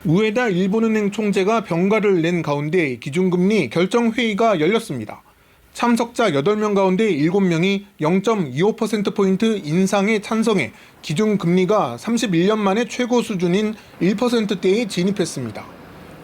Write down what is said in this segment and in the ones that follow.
우에다 일본은행 총재가 병가를 낸 가운데 기준금리 결정회의가 열렸습니다. 참석자 8명 가운데 7명이 0.25%포인트 인상에 찬성해 기준금리가 31년 만에 최고 수준인 1%대에 진입했습니다.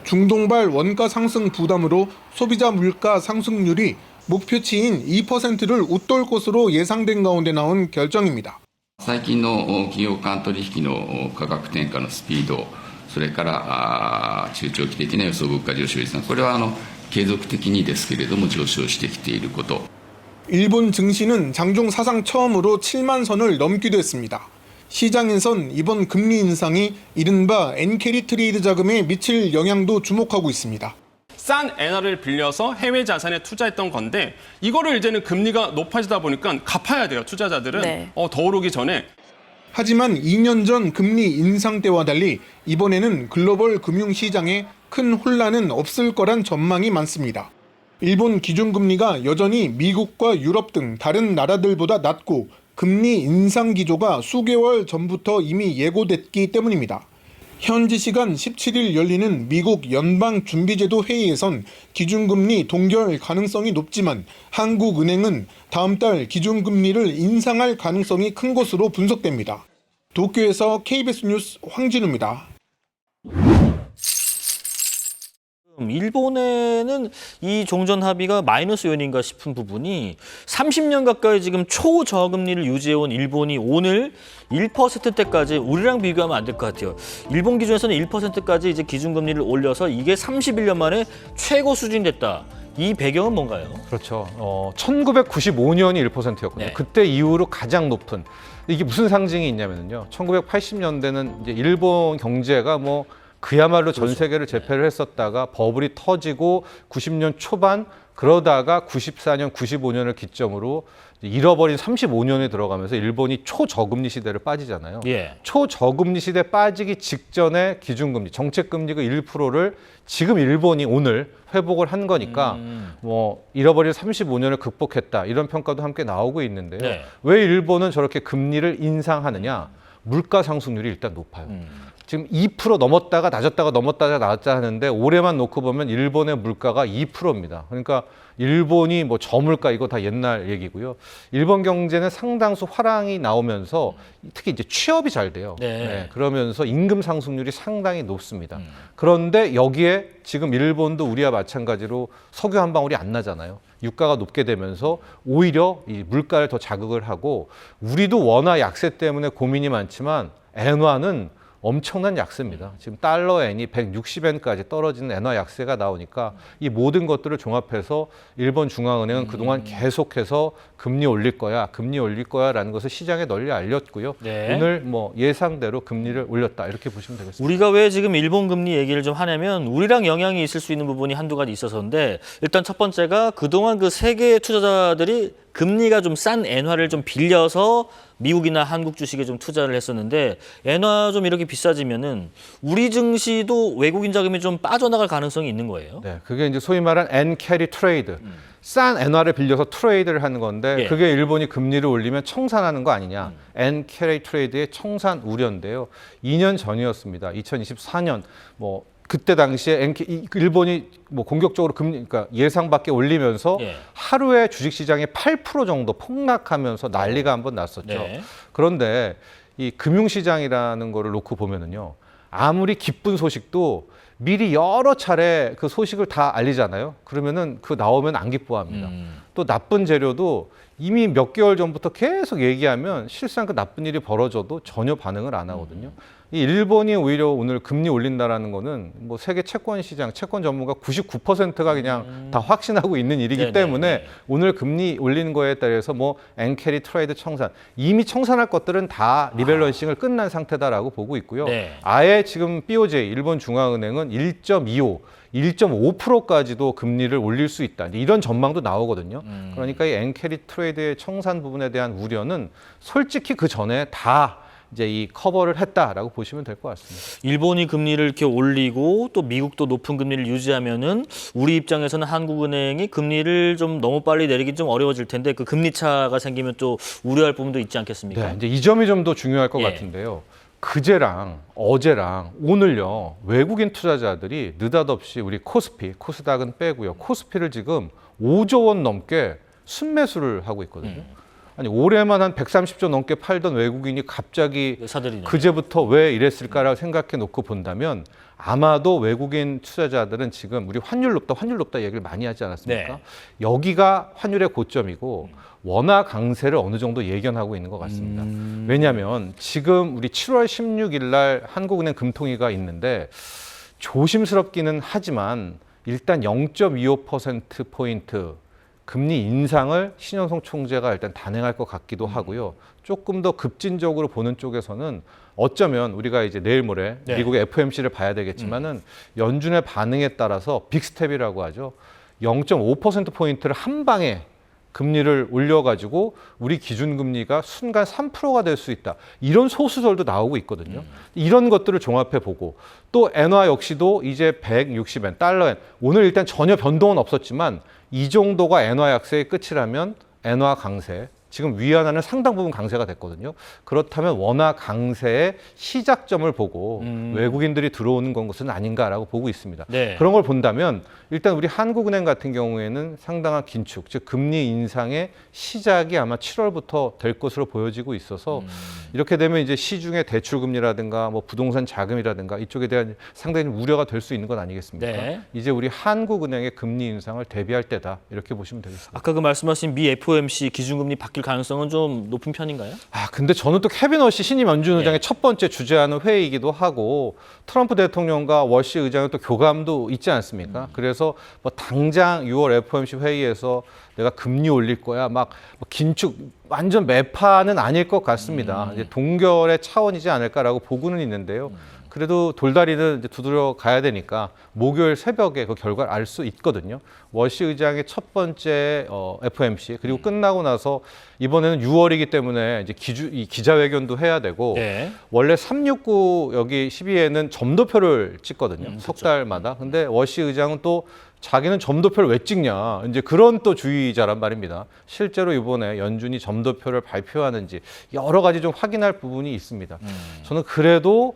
중동발 원가 상승 부담으로 소비자 물가 상승률이 목표치인 2%를 웃돌 것으로 예상된 가운데 나온 결정입니다. 最近の企業間取引の価格転嫁のスピード、それから中長期的な予想物価上昇率、これは継続的にですけれども上昇してきていること。 일본 증시는 장중 사상 처음으로 7만 선을 넘기도 했습니다. 시장에선 이번 금리 인상이 이른바 엔캐리 트레이드 자금에 미칠 영향도 주목하고 있습니다. 싼 엔화를 빌려서 해외 자산에 투자했던 건데 이거를 이제는 금리가 높아지다 보니까 갚아야 돼요. 투자자들은 네. 더 오르기 전에. 하지만 2년 전 금리 인상 때와 달리 이번에는 글로벌 금융시장에 큰 혼란은 없을 거란 전망이 많습니다. 일본 기준금리가 여전히 미국과 유럽 등 다른 나라들보다 낮고 금리 인상 기조가 수개월 전부터 이미 예고됐기 때문입니다. 현지 시간 17일 열리는 미국 연방준비제도 회의에선 기준금리 동결 가능성이 높지만 한국은행은 다음 달 기준금리를 인상할 가능성이 큰 것으로 분석됩니다. 도쿄에서 KBS 뉴스 황진우입니다. 일본에는 이 종전 합의가 마이너스 요인인가 싶은 부분이 30년 가까이 지금 초저금리를 유지해온 일본이 오늘 1%대까지 우리랑 비교하면 안 될 것 같아요. 일본 기준에서는 1%까지 이제 기준금리를 올려서 이게 31년 만에 최고 수준이 됐다. 이 배경은 뭔가요? 그렇죠. 1995년이 1%였거든요. 네. 그때 이후로 가장 높은. 이게 무슨 상징이 있냐면요. 1980년대는 이제 일본 경제가 그야말로 전 세계를 제패를 했었다가 버블이 터지고 90년 초반 그러다가 94년, 95년을 기점으로 잃어버린 35년에 들어가면서 일본이 초저금리 시대를 빠지잖아요. 예. 초저금리 시대 빠지기 직전에 기준금리, 정책금리가 1%를 지금 일본이 오늘 회복을 한 거니까 잃어버린 35년을 극복했다. 이런 평가도 함께 나오고 있는데요. 네. 왜 일본은 저렇게 금리를 인상하느냐? 물가 상승률이 일단 높아요. 지금 2% 넘었다가 낮았다가 넘었다가 낮았다 하는데 올해만 놓고 보면 일본의 물가가 2%입니다. 그러니까 일본이 저물가 이거 다 옛날 얘기고요. 일본 경제는 상당수 화랑이 나오면서 특히 이제 취업이 잘 돼요. 네. 그러면서 임금 상승률이 상당히 높습니다. 그런데 여기에 지금 일본도 우리와 마찬가지로 석유 한 방울이 안 나잖아요. 유가가 높게 되면서 오히려 이 물가를 더 자극을 하고 우리도 원화 약세 때문에 고민이 많지만 엔화는 엄청난 약세입니다. 지금 달러 엔이 160엔까지 떨어지는 엔화 약세가 나오니까 이 모든 것들을 종합해서 일본 중앙은행은 그동안 계속해서 금리 올릴 거야, 금리 올릴 거야라는 것을 시장에 널리 알렸고요. 네. 오늘 예상대로 금리를 올렸다 이렇게 보시면 되겠습니다. 우리가 왜 지금 일본 금리 얘기를 좀 하냐면 우리랑 영향이 있을 수 있는 부분이 한두 가지 있어서인데 일단 첫 번째가 그동안 그 세계 투자자들이 금리가 좀 싼 엔화를 좀 빌려서 미국이나 한국 주식에 좀 투자를 했었는데 엔화 좀 이렇게 비싸지면은 우리 증시도 외국인 자금이 좀 빠져나갈 가능성이 있는 거예요. 네, 그게 이제 소위 말한 엔 캐리 트레이드. 싼 엔화를 빌려서 트레이드를 하는 건데 예. 그게 일본이 금리를 올리면 청산하는 거 아니냐. 엔 캐리 트레이드의 청산 우려인데요. 2년 전이었습니다. 2024년 그때 당시에 일본이 공격적으로 금리, 그러니까 예상 밖에 올리면서 예. 하루에 주식시장이 8% 정도 폭락하면서 난리가 한번 났었죠. 네. 그런데 이 금융시장이라는 거를 놓고 보면은요, 아무리 기쁜 소식도 미리 여러 차례 그 소식을 다 알리잖아요. 그러면은 나오면 안 기뻐합니다. 또 나쁜 재료도 이미 몇 개월 전부터 계속 얘기하면 실상 그 나쁜 일이 벌어져도 전혀 반응을 안 하거든요. 이 일본이 오히려 오늘 금리 올린다라는 거는 세계 채권 시장, 채권 전문가 99%가 그냥 다 확신하고 있는 일이기 네네. 때문에 오늘 금리 올리는 거에 따라서 엔캐리 트레이드 청산, 이미 청산할 것들은 다 리밸런싱을 끝난 상태다라고 보고 있고요. 네. 아예 지금 BOJ, 일본 중앙은행은 1.25, 1.5%까지도 금리를 올릴 수 있다. 이런 전망도 나오거든요. 그러니까 이 엔캐리 트레이드의 청산 부분에 대한 우려는 솔직히 그 전에 다 이제 이 커버를 했다라고 보시면 될 것 같습니다. 일본이 금리를 이렇게 올리고 또 미국도 높은 금리를 유지하면은 우리 입장에서는 한국은행이 금리를 좀 너무 빨리 내리기 좀 어려워질 텐데 그 금리 차가 생기면 또 우려할 부분도 있지 않겠습니까? 네, 이제 이 점이 좀 더 중요할 것 예. 같은데요. 그제랑 어제랑 오늘요 외국인 투자자들이 느닷없이 우리 코스닥은 빼고요. 코스피를 지금 5조 원 넘게 순매수를 하고 있거든요. 아니 올해만 한 130조 넘게 팔던 외국인이 갑자기 사들이네. 그제부터 왜 이랬을까라고 생각해 놓고 본다면 아마도 외국인 투자자들은 지금 우리 환율 높다 얘기를 많이 하지 않았습니까? 네. 여기가 환율의 고점이고 원화 강세를 어느 정도 예견하고 있는 것 같습니다. 왜냐하면 지금 우리 7월 16일 날 한국은행 금통위가 있는데 조심스럽기는 하지만 일단 0.25%포인트 금리 인상을 신현성 총재가 일단 단행할 것 같기도 하고요. 조금 더 급진적으로 보는 쪽에서는 어쩌면 우리가 이제 내일 모레 네. 미국의 FOMC를 봐야 되겠지만은 연준의 반응에 따라서 빅스텝이라고 하죠. 0.5%포인트를 한 방에 금리를 올려가지고 우리 기준금리가 순간 3%가 될 수 있다. 이런 소수설도 나오고 있거든요. 이런 것들을 종합해 보고 또 엔화 역시도 이제 160엔, 달러엔 오늘 일단 전혀 변동은 없었지만 이 정도가 엔화 약세의 끝이라면 엔화 강세, 지금 위안화는 상당 부분 강세가 됐거든요. 그렇다면 원화 강세의 시작점을 보고 외국인들이 들어오는 것은 아닌가라고 보고 있습니다. 네. 그런 걸 본다면 일단 우리 한국은행 같은 경우에는 상당한 긴축, 즉 금리 인상의 시작이 아마 7월부터 될 것으로 보여지고 있어서 이렇게 되면 이제 시중의 대출 금리라든가 뭐 부동산 자금이라든가 이쪽에 대한 상당히 우려가 될 수 있는 것 아니겠습니까? 네. 이제 우리 한국은행의 금리 인상을 대비할 때다 이렇게 보시면 되겠습니다. 아까 그 말씀하신 미 FOMC 기준금리 바뀔 가능성은 좀 높은 편인가요? 근데 저는 또 케빈 워시 신임 연준 의장의 예. 첫 번째 주재하는 회의이기도 하고 트럼프 대통령과 워시 의장의 또 교감도 있지 않습니까? 그래서 뭐 당장 6월 FOMC 회의에서 내가 금리 올릴 거야 막 긴축 완전 매파는 아닐 것 같습니다. 이제 동결의 차원이지 않을까라고 보고는 있는데요. 그래도 돌다리는 이제 두드려 가야 되니까 목요일 새벽에 그 결과를 알 수 있거든요. 워시 의장의 첫 번째 FOMC 그리고 끝나고 나서 이번에는 6월이기 때문에 이제 이 기자회견도 해야 되고 네. 원래 369 여기 12에는 점도표를 찍거든요. 석 달마다. 근데 워시 의장은 또 자기는 점도표를 왜 찍냐. 이제 그런 또 주의자란 말입니다. 실제로 이번에 연준이 점도표를 발표하는지 여러 가지 좀 확인할 부분이 있습니다. 저는 그래도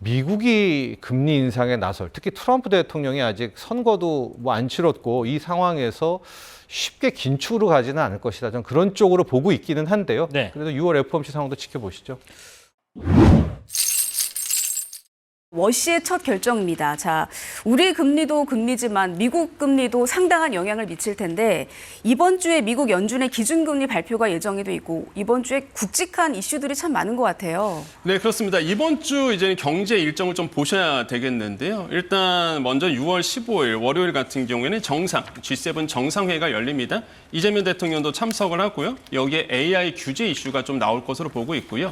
미국이 금리 인상에 나설, 특히 트럼프 대통령이 아직 선거도 뭐 안 치렀고 이 상황에서 쉽게 긴축으로 가지는 않을 것이다. 저는 그런 쪽으로 보고 있기는 한데요. 네. 그래도 6월 FOMC 상황도 지켜보시죠. 워시의 첫 결정입니다. 자, 우리 금리도 금리지만 미국 금리도 상당한 영향을 미칠 텐데 이번 주에 미국 연준의 기준금리 발표가 예정이 돼 있고 이번 주에 굵직한 이슈들이 참 많은 것 같아요. 네, 그렇습니다. 이번 주 이제는 경제 일정을 좀 보셔야 되겠는데요. 일단 먼저 6월 15일 월요일 같은 경우에는 G7 정상회의가 열립니다. 이재명 대통령도 참석을 하고요. 여기에 AI 규제 이슈가 좀 나올 것으로 보고 있고요.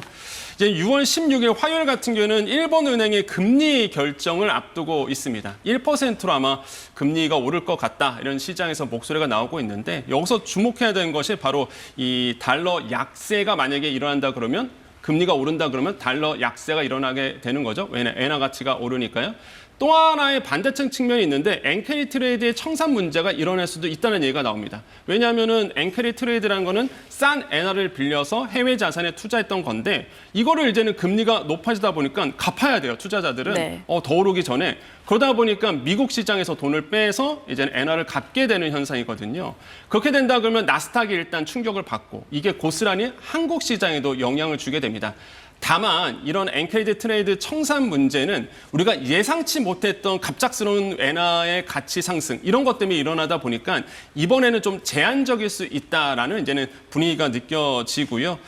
이제 6월 16일 화요일 같은 경우에는 일본은행의 금리 결정을 앞두고 있습니다. 1%로 아마 금리가 오를 것 같다. 이런 시장에서 목소리가 나오고 있는데 여기서 주목해야 되는 것이 바로 이 달러 약세가 만약에 일어난다 그러면 금리가 오른다 그러면 달러 약세가 일어나게 되는 거죠. 왜냐하면 엔화 가치가 오르니까요. 또 하나의 반대층 측면이 있는데 엔캐리 트레이드의 청산 문제가 일어날 수도 있다는 얘기가 나옵니다. 왜냐하면은 엔캐리 트레이드라는 거는 싼 엔화를 빌려서 해외 자산에 투자했던 건데 이거를 이제는 금리가 높아지다 보니까 갚아야 돼요. 투자자들은 네. 더 오르기 전에. 그러다 보니까 미국 시장에서 돈을 빼서 이제는 엔화를 갚게 되는 현상이거든요. 그렇게 된다 그러면 나스닥이 일단 충격을 받고 이게 고스란히 한국 시장에도 영향을 주게 됩니다. 다만 이런 엔캐리 트레이드 청산 문제는 우리가 예상치 못했던 갑작스러운 엔화의 가치 상승 이런 것 때문에 일어나다 보니까 이번에는 좀 제한적일 수 있다라는 이제는 분위기가 느껴지고요.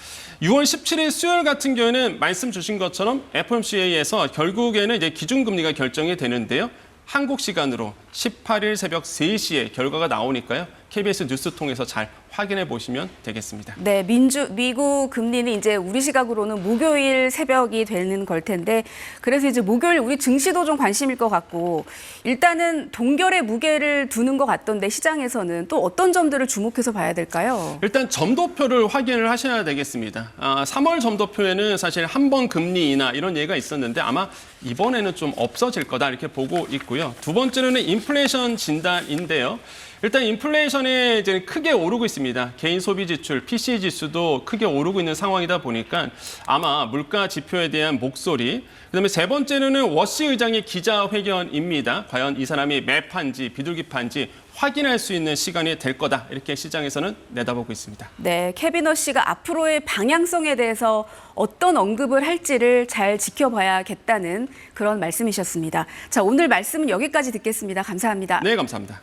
6월 17일 수요일 같은 경우에는 말씀 주신 것처럼 FOMC에서 결국에는 이제 기준금리가 결정이 되는데요. 한국 시간으로 18일 새벽 3시에 결과가 나오니까요. KBS 뉴스 통해서 잘 확인해 보시면 되겠습니다. 네, 미국 금리는 이제 우리 시각으로는 목요일 새벽이 되는 걸 텐데 그래서 이제 목요일 우리 증시도 좀 관심일 것 같고 일단은 동결의 무게를 두는 것 같던데 시장에서는 또 어떤 점들을 주목해서 봐야 될까요? 일단 점도표를 확인을 하셔야 되겠습니다. 3월 점도표에는 사실 한 번 금리 인하 이런 얘기가 있었는데 아마 이번에는 좀 없어질 거다 이렇게 보고 있고요. 두 번째로는 인플레이션 진단인데요. 일단 인플레이션이 이제 크게 오르고 있습니다. 개인 소비 지출, PCE 지수도 크게 오르고 있는 상황이다 보니까 아마 물가 지표에 대한 목소리, 그다음에 세 번째는 워시 의장의 기자회견입니다. 과연 이 사람이 매파인지 비둘기파인지 확인할 수 있는 시간이 될 거다. 이렇게 시장에서는 내다보고 있습니다. 네, 캐비넛 씨가 앞으로의 방향성에 대해서 어떤 언급을 할지를 잘 지켜봐야겠다는 그런 말씀이셨습니다. 자, 오늘 말씀은 여기까지 듣겠습니다. 감사합니다. 네, 감사합니다.